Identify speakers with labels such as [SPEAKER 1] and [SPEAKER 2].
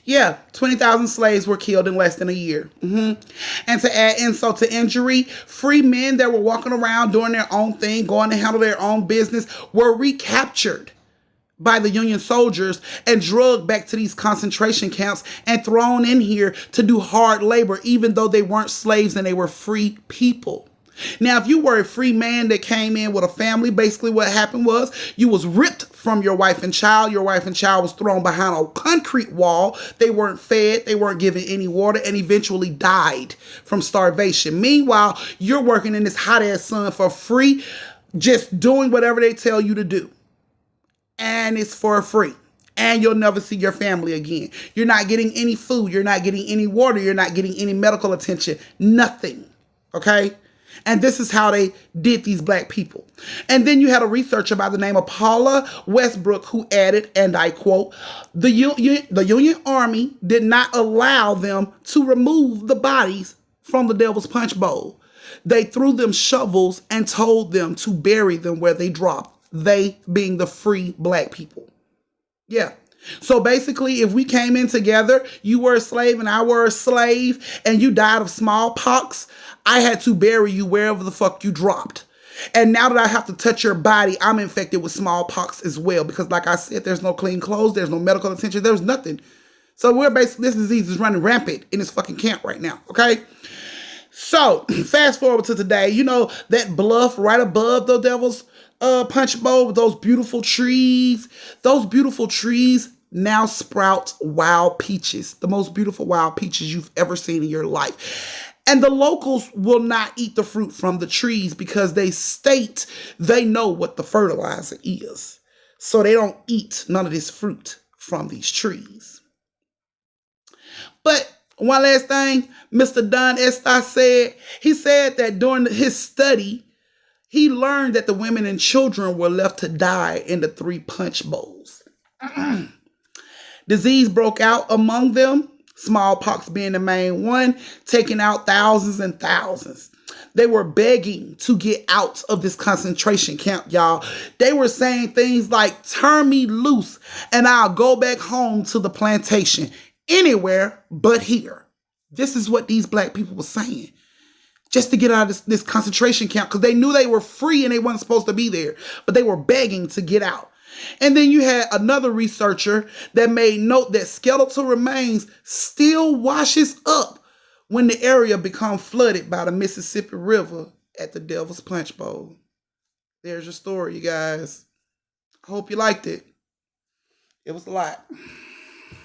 [SPEAKER 1] Yeah, 20,000 slaves were killed in less than a year. And to add insult to injury, free men that were walking around doing their own thing, going to handle their own business, were recaptured by the Union soldiers and drugged back to these concentration camps and thrown in here to do hard labor, even though they weren't slaves and they were free people. Now, if you were a free man that came in with a family, basically what happened was you was ripped from your wife and child. Your wife and child was thrown behind a concrete wall. They weren't fed. They weren't given any water and eventually died from starvation. Meanwhile, you're working in this hot ass sun for free, just doing whatever they tell you to do. And it's for free. And you'll never see your family again. You're not getting any food. You're not getting any water. You're not getting any medical attention. Nothing. Okay? And this is how they did these black people. And then you had a researcher by the name of Paula Westbrook who added, and I quote, the Union Army did not allow them to remove the bodies from the Devil's Punch Bowl. They threw them shovels and told them to bury them where they dropped. They being the free black people. Yeah. So basically, if we came in together, you were a slave and I were a slave, and you died of smallpox, I had to bury you wherever the fuck you dropped. And now that I have to touch your body, I'm infected with smallpox as well. Because like I said, there's no clean clothes, there's no medical attention, there's nothing. So we're basically, this disease is running rampant in this fucking camp right now, okay? So, fast forward to today, you know, that bluff right above the Devil's Punch Bowl with those beautiful trees now sprout wild peaches, the most beautiful wild peaches you've ever seen in your life. And the locals will not eat the fruit from the trees because they state they know what the fertilizer is. So they don't eat none of this fruit from these trees. But one last thing, Mr. Don Estes said, he said that during his study, he learned that the women and children were left to die in the 3 punch bowls. Disease broke out among them, smallpox being the main one, taking out thousands and thousands. They were begging to get out of this concentration camp, y'all. They were saying things like, turn me loose and I'll go back home to the plantation, anywhere but here. This is what these black people were saying. Just to get out of this concentration camp, because they knew they were free and they weren't supposed to be there, but they were begging to get out. And then you had another researcher that made note that skeletal remains still washes up when the area becomes flooded by the Mississippi River at the Devil's Punch Bowl. There's your story, you guys. I hope you liked it. It was a lot.